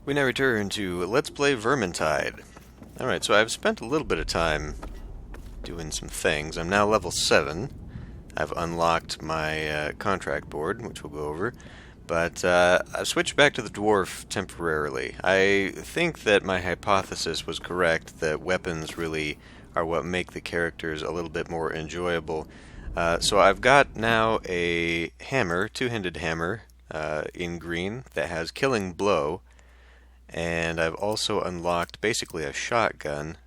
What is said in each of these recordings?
We now return to Let's Play Vermintide. Alright, so I've spent a little bit of time doing some things. I'm now level 7. I've unlocked my contract board, which we'll go over. But I've switched back to the dwarf temporarily. I think that my hypothesis was correct, that weapons really are what make the characters a little bit more enjoyable. So I've got now a hammer, two-handed hammer, in green, that has killing blow. And I've also unlocked basically a shotgun,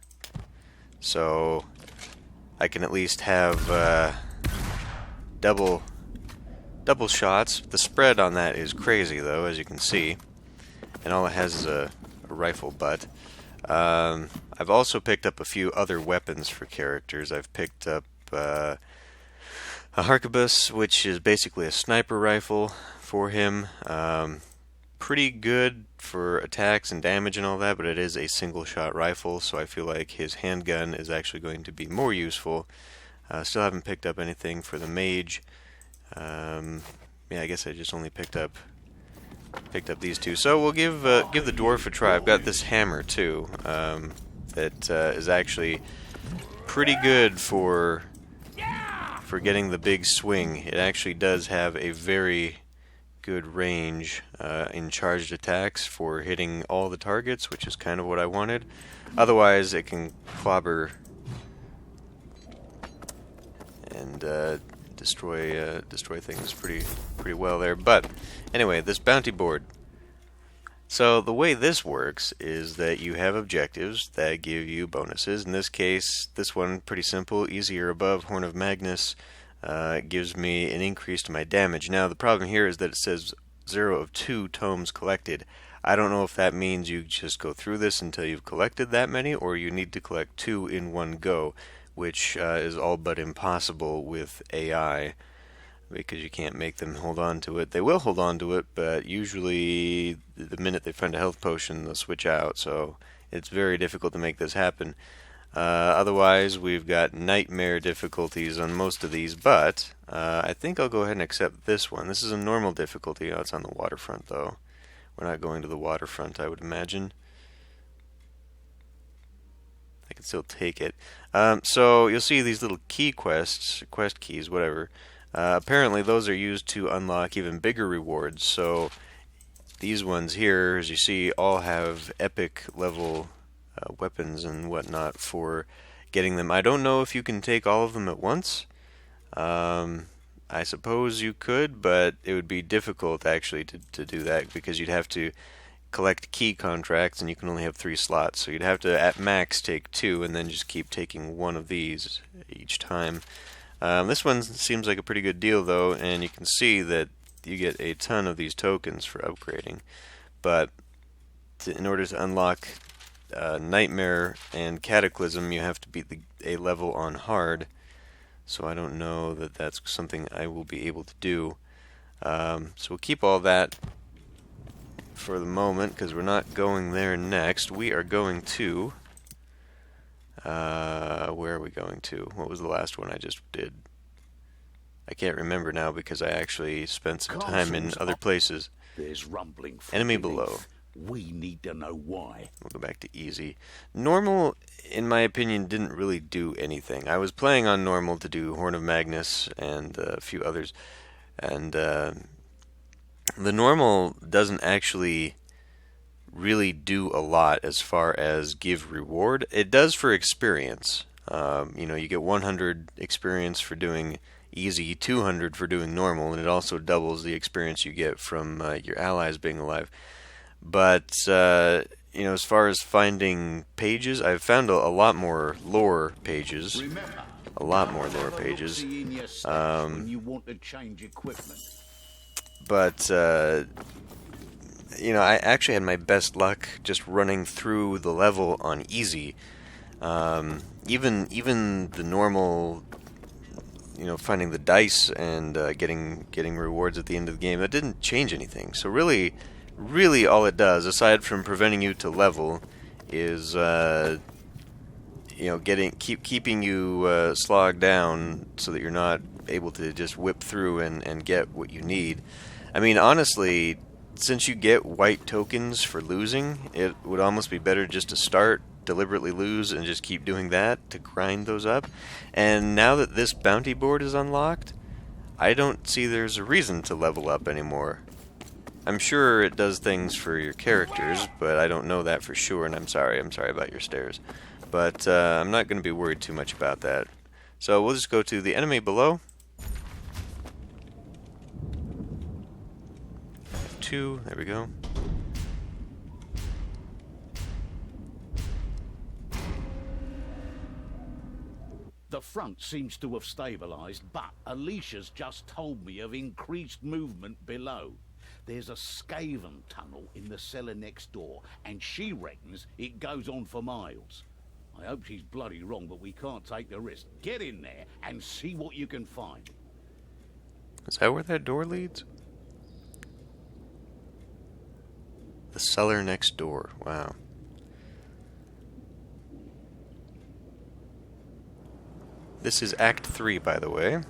so I can at least have double shots. The spread on that is crazy, though, as you can see, and all it has is a rifle butt. I've also picked up a few other weapons for characters. I've picked up a harquebus, which is basically a sniper rifle for him. Pretty good for attacks and damage and all that, but it is a single-shot rifle, so I feel like his handgun is actually going to be more useful. Still haven't picked up anything for the mage. Yeah, I guess I just only picked up these two. So we'll give the dwarf a try. I've got this hammer too, that is actually pretty good for getting the big swing. It actually does have a very good range in charged attacks for hitting all the targets, which is kind of what I wanted. Otherwise, it can clobber and destroy things pretty well there. But anyway, this bounty board. So the way this works is that you have objectives that give you bonuses. In this case, this one pretty simple: easy or above, Horn of Magnus. Gives me an increase to my damage. Now the problem here is that it says 0 of 2 tomes collected. I don't know if that means you just go through this until you've collected that many, or you need to collect 2 in one go, which is all but impossible with AI, because you can't make them hold on to it. They will hold on to it, but usually the minute they find a health potion, they'll switch out, so it's very difficult to make this happen. Otherwise, we've got nightmare difficulties on most of these, but I think I'll go ahead and accept this one. This is a normal difficulty. Oh, it's on the waterfront, though. We're not going to the waterfront, I would imagine. I can still take it. So you'll see these little key quests, quest keys, whatever. Apparently, those are used to unlock even bigger rewards. So these ones here, as you see, all have epic level weapons and whatnot for getting them. I don't know if you can take all of them at once. I suppose you could, but it would be difficult actually to do that, because you'd have to collect key contracts and you can only have 3 slots. So you'd have to at max take 2 and then just keep taking one of these each time. This one seems like a pretty good deal though, and you can see that you get a ton of these tokens for upgrading. But in order to unlock Nightmare and Cataclysm, you have to beat a level on hard, so I don't know that that's something I will be able to do. So we'll keep all that for the moment, because we're not going there next. We are going to... where are we going to? What was the last one I just did? I can't remember now, because I actually spent some time in other places. There's rumbling from Enemy beneath. below. We need to know why. We'll go back to easy. Normal, in my opinion, didn't really do anything. I was playing on normal to do Horn of Magnus and a few others, and the normal doesn't actually really do a lot as far as give reward. It does for experience. You know, you get 100 experience for doing easy, 200 for doing normal, and it also doubles the experience you get from your allies being alive. But, you know, as far as finding pages, I've found a lot more lore pages. A lot more lore pages. But, you know, I actually had my best luck just running through the level on easy. Even the normal, you know, finding the dice and getting rewards at the end of the game, that didn't change anything. So really all it does, aside from preventing you to level, is you know, keeping you slogged down so that you're not able to just whip through and get what you need. I mean, honestly, since you get white tokens for losing, it would almost be better just to start, deliberately lose, and just keep doing that to grind those up. And now that this bounty board is unlocked, I don't see there's a reason to level up anymore. I'm sure it does things for your characters, but I don't know that for sure, and I'm sorry about your stairs. But I'm not going to be worried too much about that. So we'll just go to the enemy below. 2, there we go. The front seems to have stabilized, but Alicia's just told me of increased movement below. There's a Skaven tunnel in the cellar next door, and she reckons it goes on for miles. I hope she's bloody wrong, but we can't take the risk. Get in there and see what you can find. Is that where that door leads? The cellar next door. Wow. This is Act 3, by the way.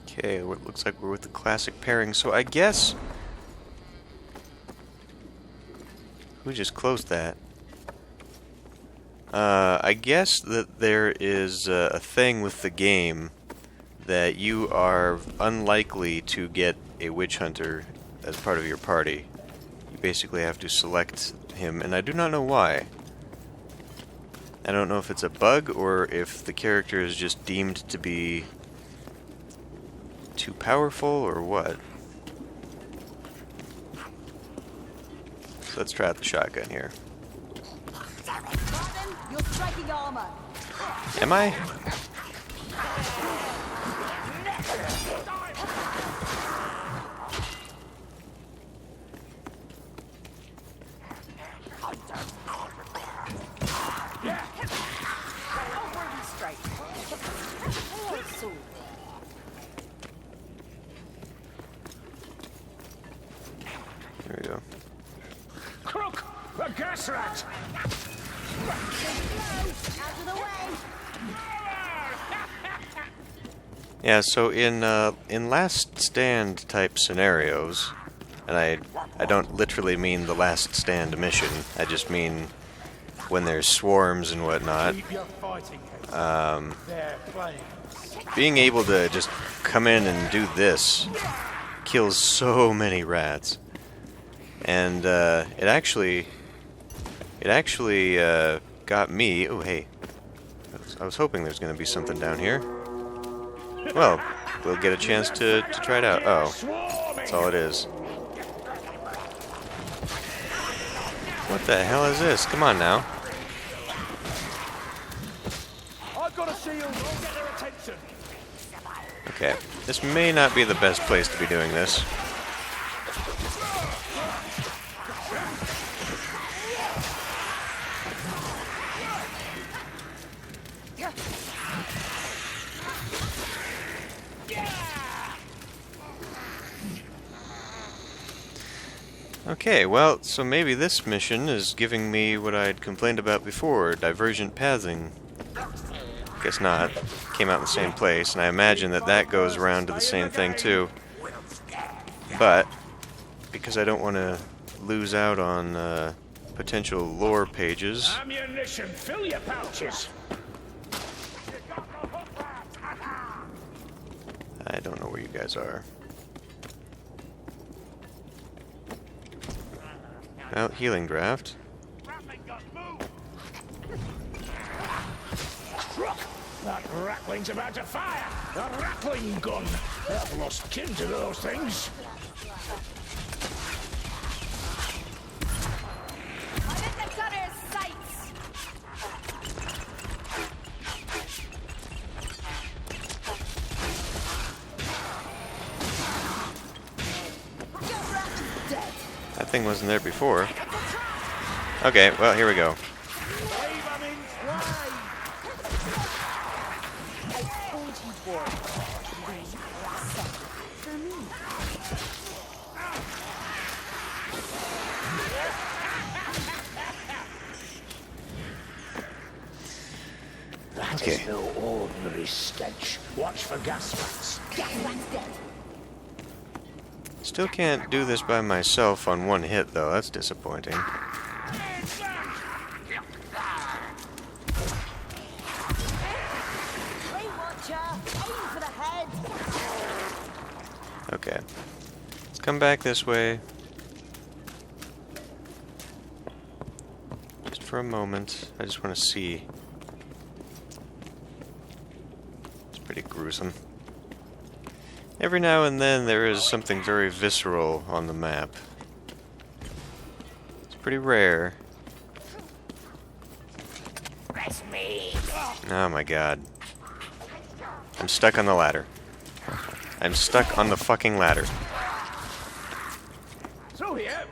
Okay, it looks like we're with the classic pairing, so I guess... Who just closed that? I guess that there is a thing with the game that you are unlikely to get a witch hunter as part of your party. You basically have to select him, and I do not know why. I don't know if it's a bug or if the character is just deemed to be too powerful or what. So let's try out the shotgun here. You're striking armor. Am I? There we go. Crook! The gas rat! Out of the way. Yeah, so in last stand type scenarios, and I don't literally mean the last stand mission, I just mean when there's swarms and whatnot, Keep your fighting head. They're playing. being able to just come in and do this kills so many rats. And it actually got me. Oh, hey, I was hoping there's going to be something down here. Well, we'll get a chance to try it out. Oh, that's all it is. What the hell is this? Come on now. I've got a shield. I'll get their attention. Okay, this may not be the best place to be doing this. Okay, well, so maybe this mission is giving me what I'd complained about before, divergent pathing. Guess not. Came out in the same place, and I imagine that that goes around to the same thing too. But, because I don't want to lose out on potential lore pages... Ammunition, fill your pouches. I don't know where you guys are. Well, healing draft. Crook! That rattling's about to fire! A rattling gun! I've lost kin to those things. I'm in the gunner's sights. Your rat is dead. That thing wasn't there before. Okay, well, here we go. Wave 'em in twain! I told you, boy. For me. Okay. It's no ordinary stench. Watch for gas rats. Gas rat's dead. Still can't do this by myself on one hit, though. That's disappointing. Hey, Watcher! Aim for the head! Okay. Let's come back this way. Just for a moment. I just want to see. It's pretty gruesome. Every now and then there is something very visceral on the map. It's pretty rare. Oh my god. I'm stuck on the ladder. I'm stuck on the fucking ladder. So here.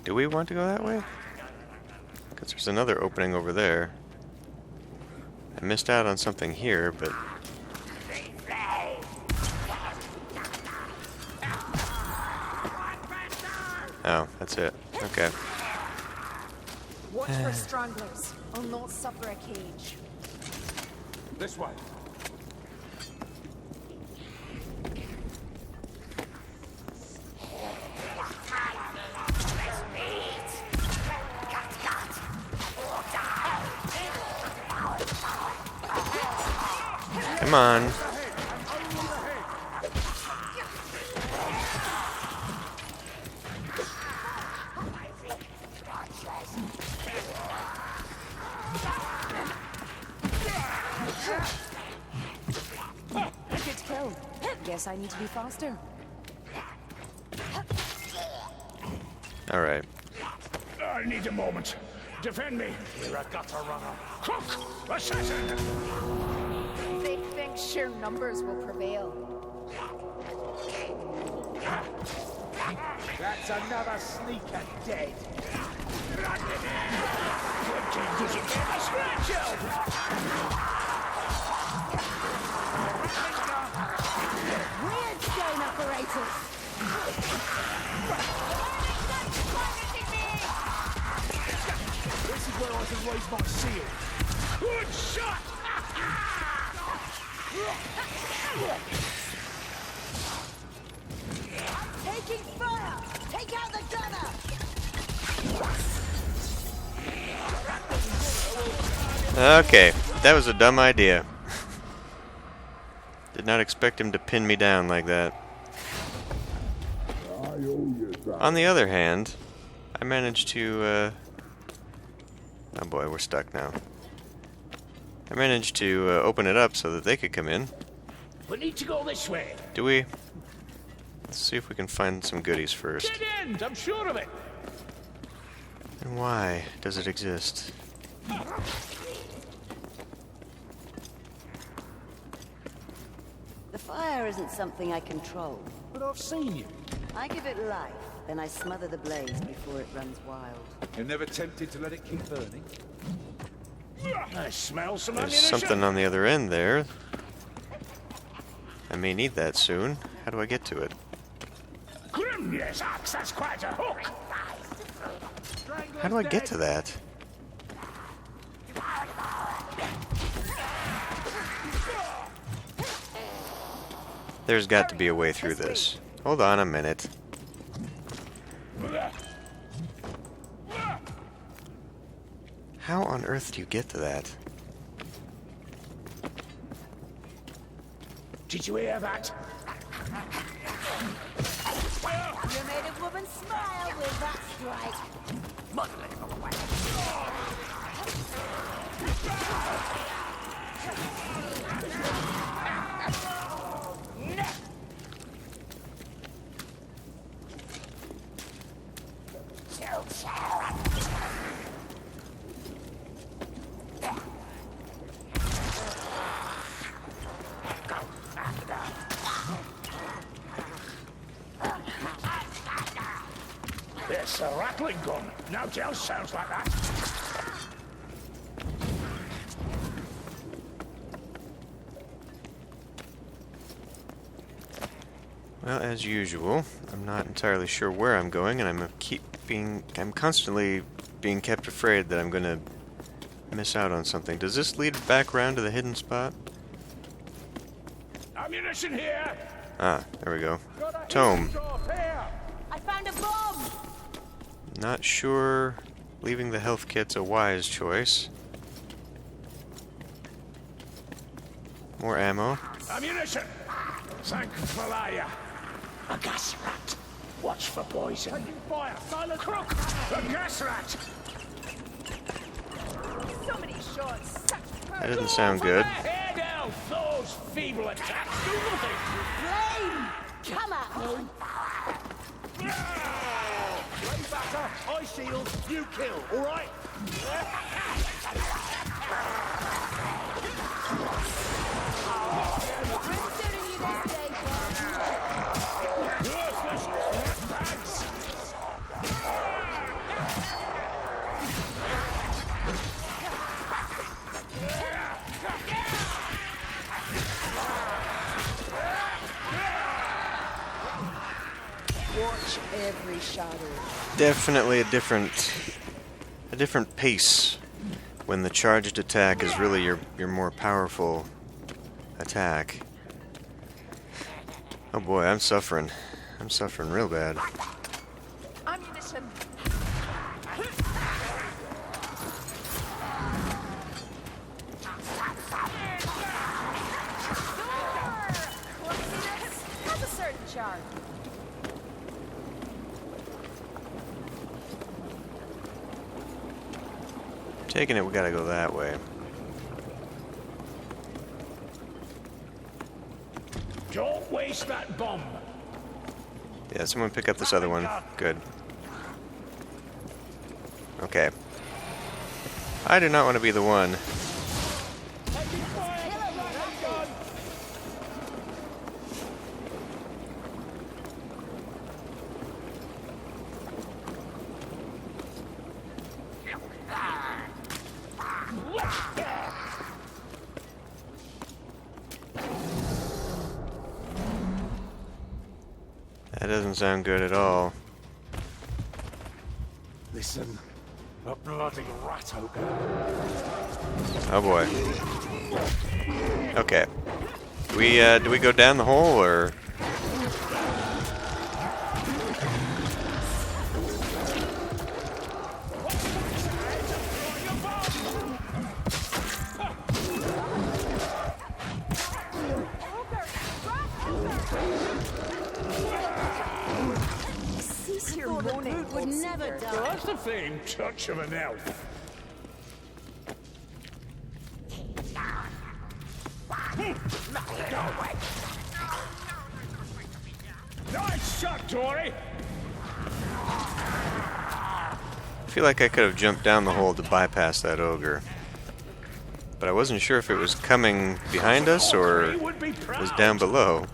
Do we want to go that way? Because there's another opening over there. I missed out on something here, but... Oh, that's it. Okay. Watch for stranglers. I'll not suffer a cage. This way. Come on. Good kill. Guess I need to be faster. Alright. I need a moment. Defend me. You're a gutter runner. Crook! Assassin! They think sheer numbers will prevail. That's another sneaker dead. Doesn't get a scratch out! Weird stone operators! This is where I can raise my seal. Good shot! Taking fire! Take out the gunner! Okay, that was a dumb idea. Did not expect him to pin me down like that. On the other hand, I managed to, oh boy, we're stuck now. I managed to open it up so that they could come in. We need to go this way. Do we? Let's see if we can find some goodies first. Dead end, I'm sure of it. And why does it exist? The fire isn't something I control. But I've seen you. I give it life, then I smother the blaze before it runs wild. You're never tempted to let it keep burning? I smell some There's ammunition. something on the other end there. I may need that soon. How do I get to it? Grimness axe, that's quite a hook. How do I get to that? There's got to be a way through this. Hold on a minute. How on earth do you get to that? Did you hear that? You made a woman smile with that strike. It's a rattling gun. Nobody else sounds like that. Well, as usual, I'm not entirely sure where I'm going, and I'm constantly being kept afraid that I'm gonna miss out on something. Does this lead back around to the hidden spot? Ammunition here! Ah, there we go. Tome. I found a bomb! Not sure leaving the health kit's a wise choice. More ammo. Ammunition! Sanctify! A gas rat. Watch for poison. Taking fire! Silent Crook! A gas rat! So many shots! Such That doesn't sound good. Head out! Those feeble attacks do nothing! flame! Come at me! Way batter! I shield! You kill! Alright? Considering you this day, Worthless bags! Watch every shadow. Definitely a different pace when the charged attack is really your more powerful attack. Oh boy, I'm suffering. I'm suffering real bad. ammunition! Has a certain charm. Taking it, we gotta go that way. Don't waste that bomb! Yeah, someone pick up this other one. Good. Okay. I do not want to be the one. That doesn't sound good at all. Listen. A bloody rat ogre. Oh boy. Okay. Do we go down the hole or? Cease your moaning. Would never die. That's the faint touch of an elf. Nice shot, Tory! I feel like I could have jumped down the hole to bypass that ogre. But I wasn't sure if it was coming behind us or was down below.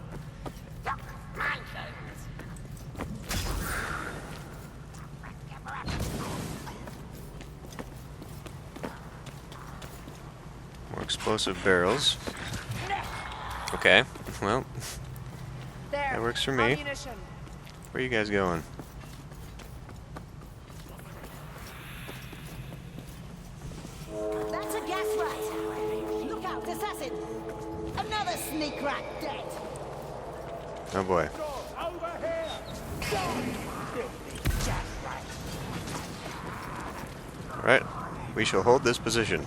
More explosive barrels. Okay, well, There. that works for me. Ammunition. Where are you guys going? That's a gas rat. Look out, assassin. Another sneak rat dead. Oh boy. Over here! Right, we shall hold this position.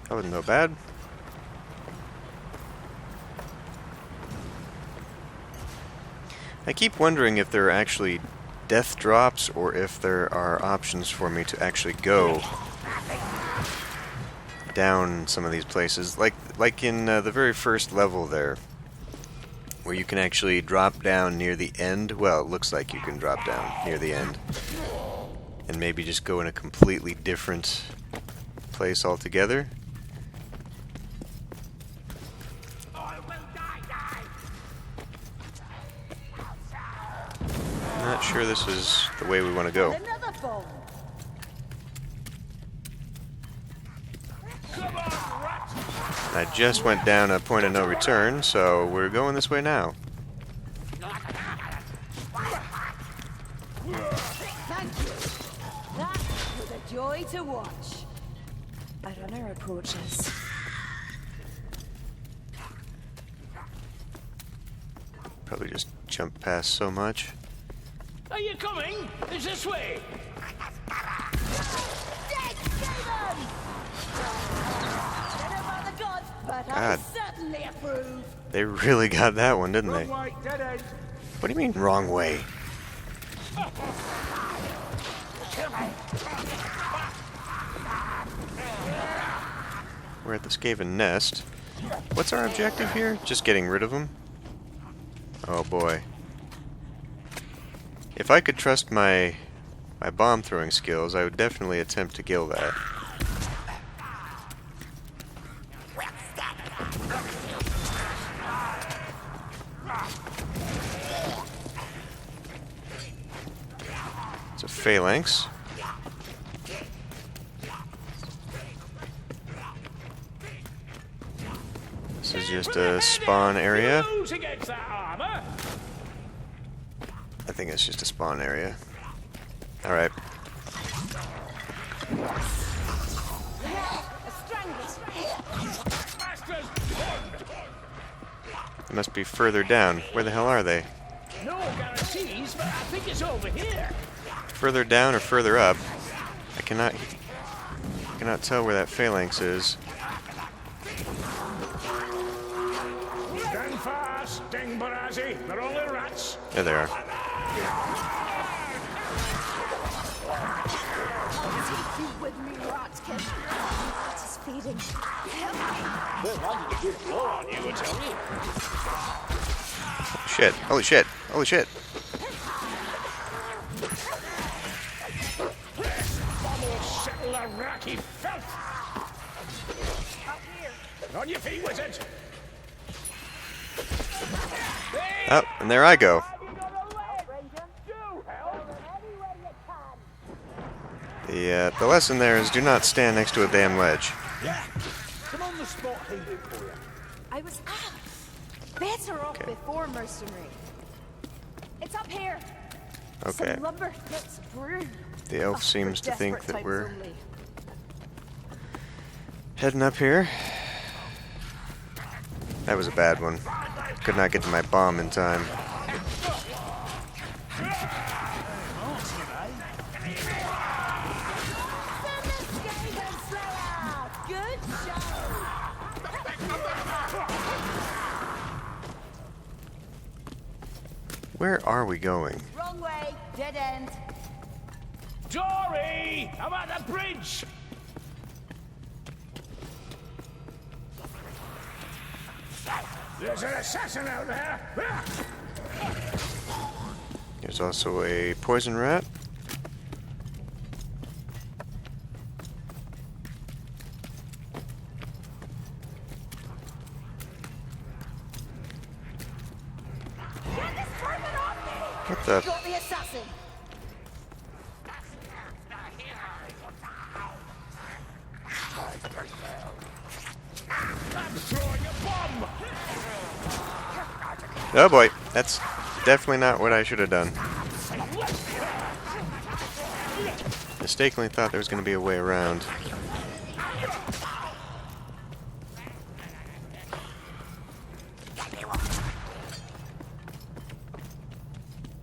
That wasn't no bad. I keep wondering if there are actually death drops or if there are options for me to actually go down some of these places, like in the very first level there, where you can actually drop down near the end. Well, it looks like you can drop down near the end and maybe just go in a completely different place altogether. Not sure this is the way we want to go. Another bomb. I just went down a point of no return, so we're going this way now. Thank you. That was a joy to watch. A runner approaches. Probably just jumped past so much. Are you coming? It's this way. Dead Skaven! Don't know about the gods, but I God. certainly approve. They really got that one, didn't they? Wrong way, dead end. What do you mean, wrong way? We're at the Skaven nest. What's our objective here? Just getting rid of them? Oh boy. If I could trust my bomb throwing skills, I would definitely attempt to kill that. It's a phalanx. This is just a spawn area. Who's against that armor? I think it's just a spawn area. Alright. A strangler. Masters, It must be further down. Where the hell are they? no guarantees, but I think it's over here. Further down or further up? I cannot tell where that phalanx is. Stand fast, Ding Barazzi. They're only rats. There they are. Take you with me, Rotkin. It is feeding. Shit. Holy shit. Holy shit. Settle the ratty filth. Up here. On your feet, wizard. Oh, and there I go. The lesson there is do not stand next to a damn ledge. Come on the spot healing for you. I was better off Okay. before mercenary. It's up here. Okay. Some lumber fits through. The elf For seems to think desperate that times we're only. heading up here. That was a bad one. Could not get to my bomb in time. Good show. Where are we going? Wrong way. Dead end. Dory, I'm at the bridge. There's an assassin out there. There's also a poison rat. Get this person off me. What the? Got the assassin. I'm throwing a bomb. Oh boy, that's definitely not what I should have done. Mistakenly thought there was going to be a way around.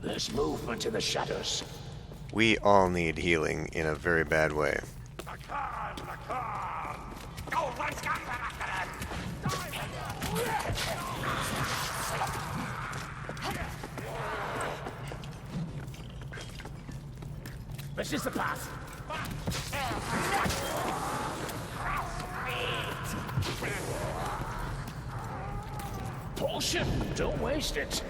There's movement in the shadows. We all need healing in a very bad way. This is the path. Potion, don't waste it.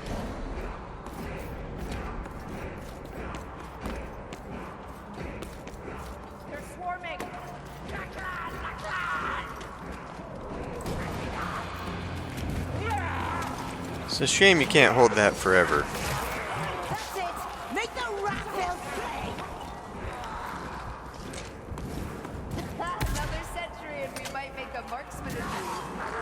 They're swarming. It's a shame you can't hold that forever. That's it. Make the rat bells play. Another century and we might make a marksman of you.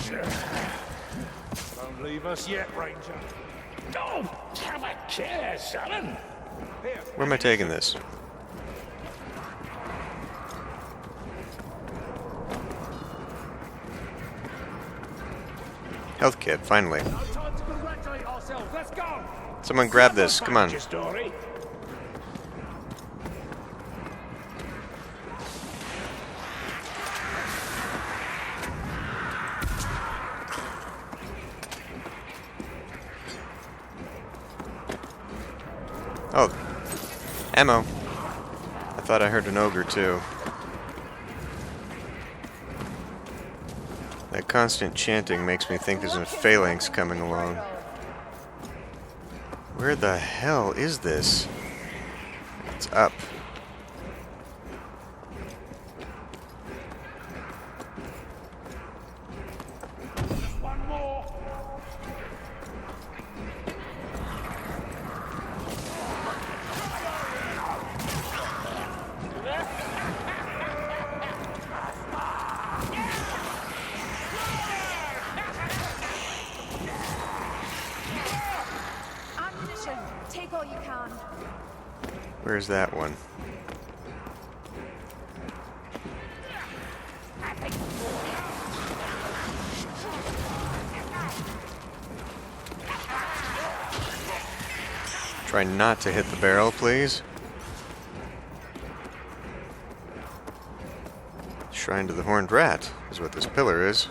Don't leave us yet, Ranger. Don't have a care, son. Here. Where am I taking this? Health kit, finally. No time to congratulate ourselves. Let's go. Someone grab this, come on. Your story. Oh, ammo. I thought I heard an ogre too. That constant chanting makes me think there's a phalanx coming along. Where the hell is this? It's up. One more. Ammunition. Take all you can. Where's that one? Try not to hit the barrel, please. Shrine to the Horned Rat is what this pillar is.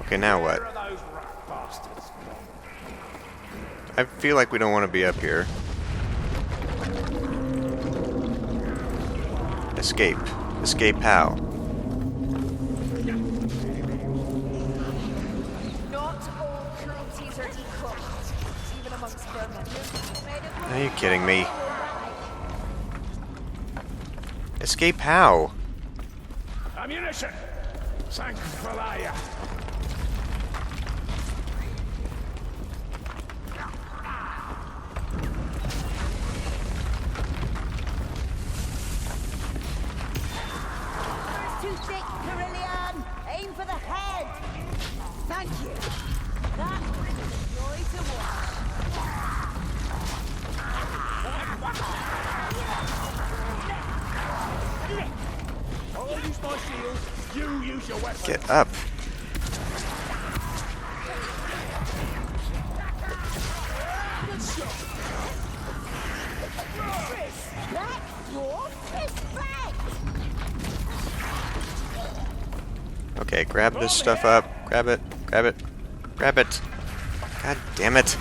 Okay, now what? Where are those rat bastards? I feel like we don't want to be up here. Escape. Escape how? Not all cruelties are equal, even amongst vermin. Are you kidding me? Escape how? Ammunition. Sanctify. Too thick, Carillion! Aim for the head! Thank you! That was a joy to watch. I'll use my shield. You use your weapon. Get up. That's your respect! Okay, grab this stuff up. Grab it. Grab it. Grab it. God damn it.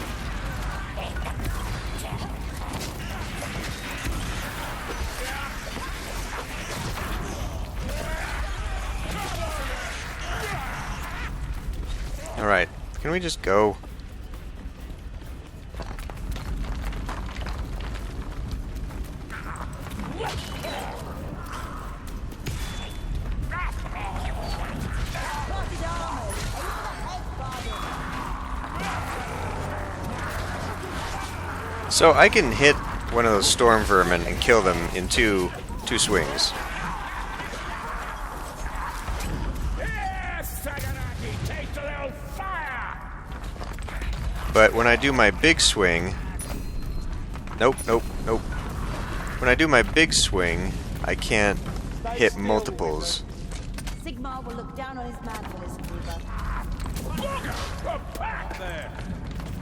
Alright, can we just go? So I can hit one of those storm vermin and kill them in two swings. Yes, Saganaki, take the little fire. But when I do my big swing... Nope, nope, nope. When I do my big swing, I can't hit multiples. Sigmar will look down on his man for this maneuver. A pack there.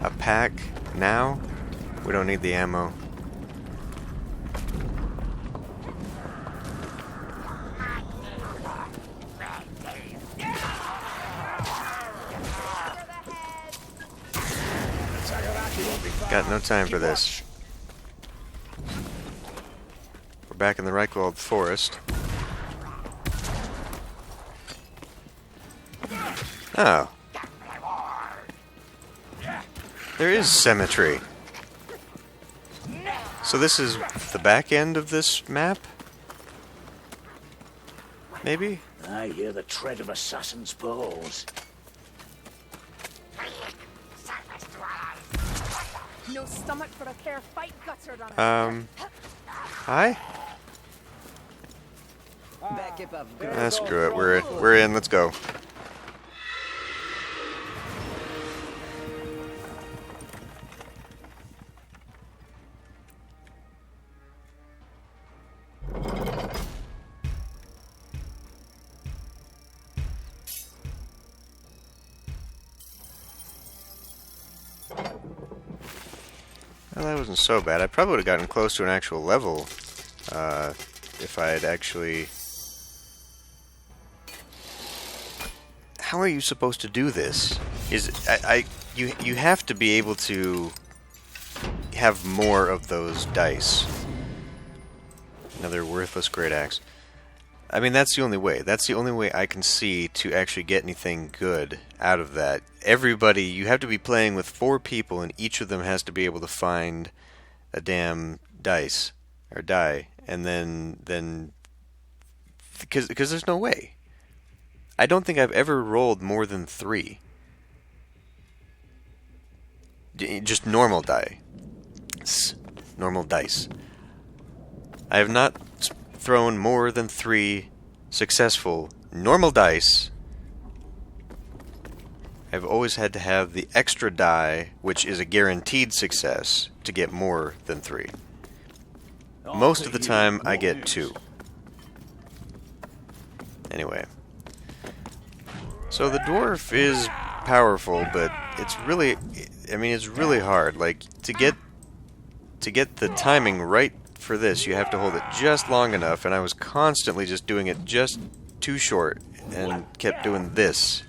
A pack? Now? We don't need the ammo. Got no time for this. We're back in the Reichwald forest. Oh. There is symmetry. So this is the back end of this map? Maybe? I hear the tread of assassins' paws. No stomach for a fair fight, gutter runner. Hi? Back up, Screw it. We're in. Let's go. Well, that wasn't so bad. I probably would have gotten close to an actual level if I had actually... How are you supposed to do this? You have to be able to have more of those dice. Another worthless great axe. I mean, that's the only way. That's the only way I can see to actually get anything good out of that. Everybody, you have to be playing with 4 people, and each of them has to be able to find a damn dice or die, and then because there's no way. I don't think I've ever rolled more than 3. Just normal die. Normal dice. I have not thrown more than 3 successful normal dice. I've always had to have the extra die, which is a guaranteed success, to get more than 3. Most of the time, I get 2. Anyway. So the dwarf is powerful, but it's really... I mean, it's really hard. Like, to get the timing right for this, you have to hold it just long enough, and I was constantly just doing it just too short, and kept doing this.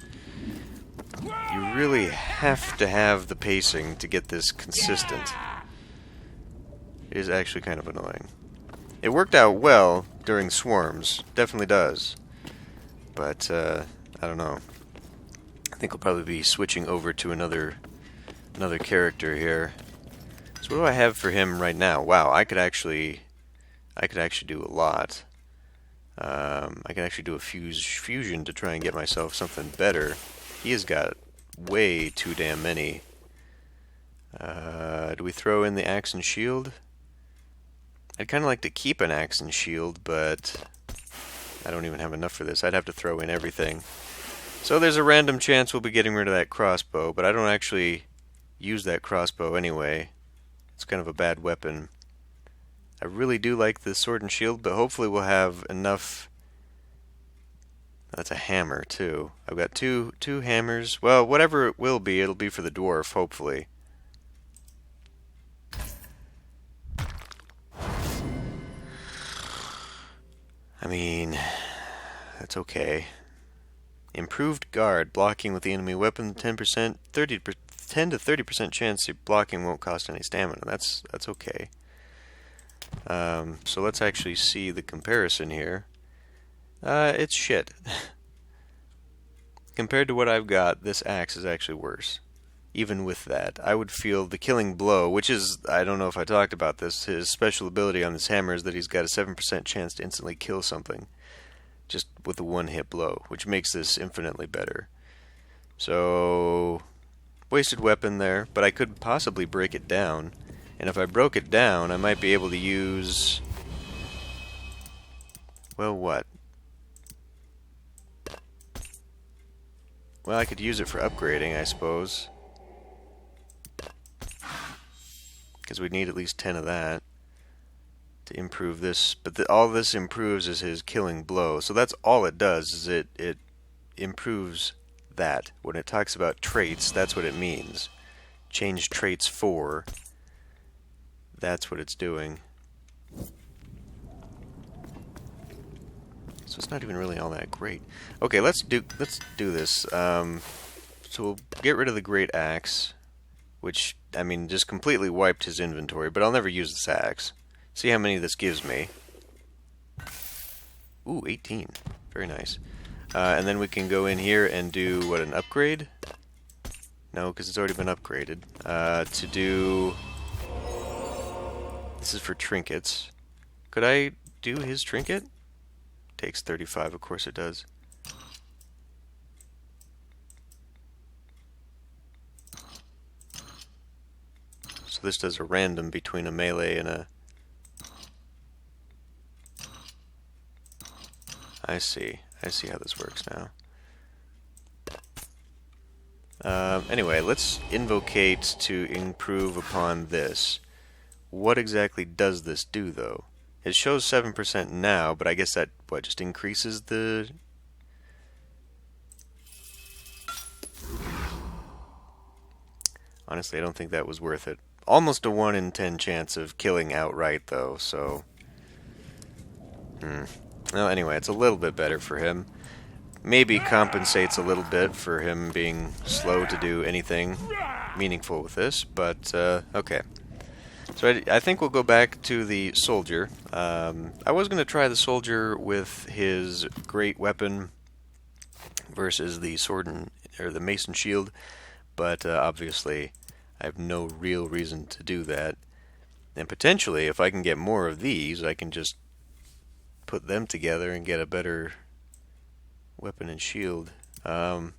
You really have to have the pacing to get this consistent. It is actually kind of annoying. It worked out well during swarms, definitely does. But, I don't know. I think I'll probably be switching over to another character here. So what do I have for him right now? Wow, I could actually do a lot. I could actually do a fusion to try and get myself something better. He has got way too damn many. Do we throw in the axe and shield? I'd kind of like to keep an axe and shield, but I don't even have enough for this. I'd have to throw in everything. So there's a random chance we'll be getting rid of that crossbow, but I don't actually use that crossbow anyway. It's kind of a bad weapon. I really do like the sword and shield, but hopefully we'll have enough... That's a hammer, too. I've got two hammers. Well, whatever it will be, it'll be for the dwarf, hopefully. I mean, that's okay. Improved guard, blocking with the enemy weapon, 10%, 10 to 30% chance your blocking won't cost any stamina. That's okay. So let's actually see the comparison here. It's shit. Compared to what I've got, this axe is actually worse. Even with that, I would feel the killing blow, which is, I don't know if I talked about this, his special ability on this hammer is that he's got a 7% chance to instantly kill something. Just with a one-hit blow, which makes this infinitely better. So, wasted weapon there, but I could possibly break it down. And if I broke it down, I might be able to use... Well, what? Well, I could use it for upgrading, I suppose. Because we'd need at least 10 of that to improve this. But all this improves is his killing blow. So that's all it does, is it improves that. When it talks about traits, that's what it means. Change traits for. That's what it's doing. So it's not even really all that great. Okay, let's do this. So we'll get rid of the great axe, which, I mean, just completely wiped his inventory, but I'll never use this axe. See how many this gives me. Ooh, 18. Very nice. And then we can go in here and do, what, an upgrade? No, because it's already been upgraded. To do... This is for trinkets. Could I do his trinket? Takes 35, of course it does. So this does a random between a melee and a... I see how this works now. Anyway, let's invocate to improve upon this. What exactly does this do, though? It shows 7% now, but I guess that, what, just increases the... Honestly, I don't think that was worth it. Almost a 1 in 10 chance of killing outright, though, so... Well, anyway, it's a little bit better for him. Maybe compensates a little bit for him being slow to do anything meaningful with this, but, okay. So I think we'll go back to the soldier. I was going to try the soldier with his great weapon versus the sword or the mason shield, but obviously I have no real reason to do that. And potentially, if I can get more of these, I can just put them together and get a better weapon and shield. Yeah,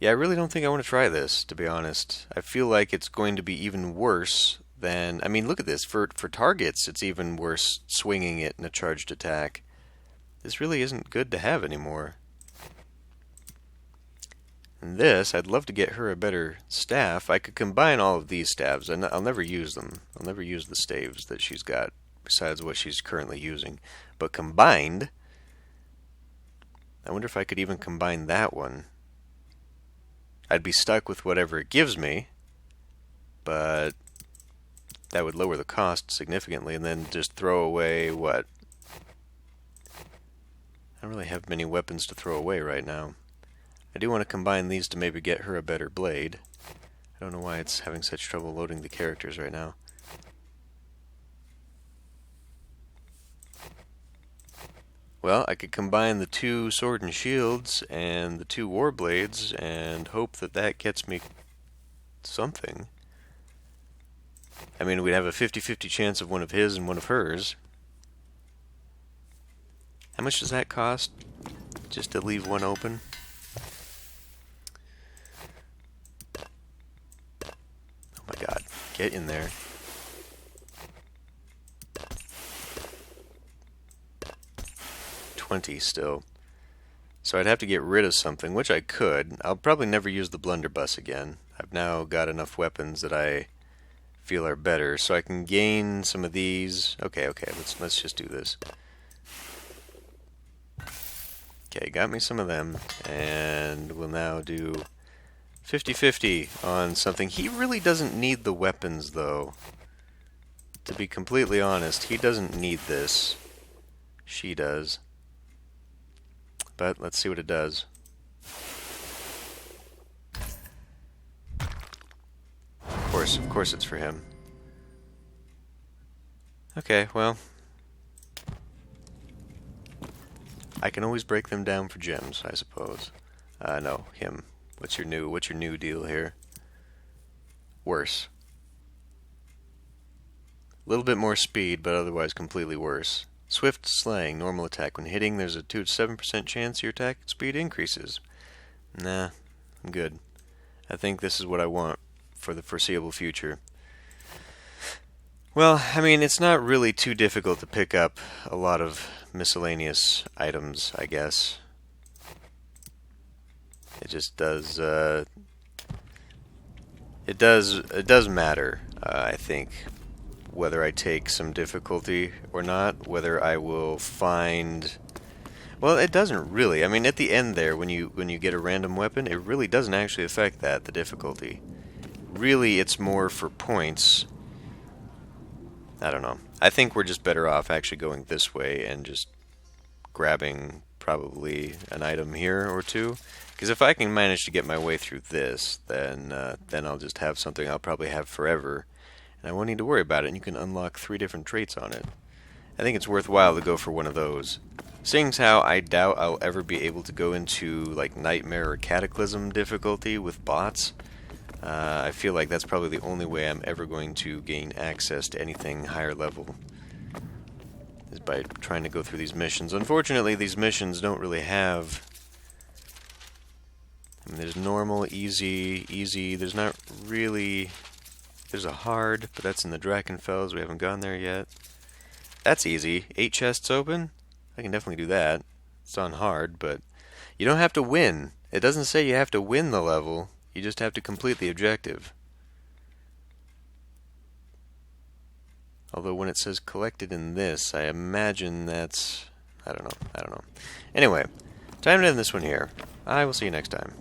I really don't think I want to try this, to be honest. I feel like it's going to be even worse than... I mean, look at this. For targets, it's even worse swinging it in a charged attack. This really isn't good to have anymore. And this, I'd love to get her a better staff. I could combine all of these staves, and I'll never use them. I'll never use the staves that she's got, besides what she's currently using. But combined, I wonder if I could even combine that one. I'd be stuck with whatever it gives me, but that would lower the cost significantly, and then just throw away what? I don't really have many weapons to throw away right now. I do want to combine these to maybe get her a better blade. I don't know why it's having such trouble loading the characters right now. Well, I could combine the 2 sword and shields and the 2 war blades and hope that that gets me something. I mean, we'd have a 50-50 chance of one of his and one of hers. How much does that cost? Just to leave one open? Oh my god, get in there. Still. So I'd have to get rid of something, which I could. I'll probably never use the blunderbuss again. I've now got enough weapons that I feel are better, so I can gain some of these. Okay, let's just do this. Okay, got me some of them, and we'll now do 50-50 on something. He really doesn't need the weapons, though. To be completely honest, he doesn't need this. She does. But let's see what it does. Of course it's for him. Okay, well, I can always break them down for gems, I suppose. No, him. What's your new deal here? Worse. A little bit more speed, but otherwise completely worse. Swift slaying, normal attack. When hitting, there's a 2 to 7% chance your attack speed increases. Nah, I'm good. I think this is what I want for the foreseeable future. Well, I mean, it's not really too difficult to pick up a lot of miscellaneous items, I guess. It just does, it does matter, I think, whether I take some difficulty or not, whether I will find... Well, it doesn't really. I mean, at the end there, when you get a random weapon, it really doesn't actually affect that, the difficulty. Really, it's more for points. I don't know. I think we're just better off actually going this way and just grabbing probably an item here or two. Because if I can manage to get my way through this, then I'll just have something I'll probably have forever. And I won't need to worry about it, and you can unlock 3 different traits on it. I think it's worthwhile to go for one of those. Seeing as how I doubt I'll ever be able to go into like Nightmare or Cataclysm difficulty with bots, I feel like that's probably the only way I'm ever going to gain access to anything higher level, is by trying to go through these missions. Unfortunately, these missions don't really have... I mean, there's normal, easy, there's There's a hard, but that's in the Drakenfels. We haven't gone there yet. That's easy. 8 chests open? I can definitely do that. It's on hard, but you don't have to win. It doesn't say you have to win the level. You just have to complete the objective. Although when it says collected in this, I imagine that's... I don't know. Anyway, time to end this one here. I will see you next time.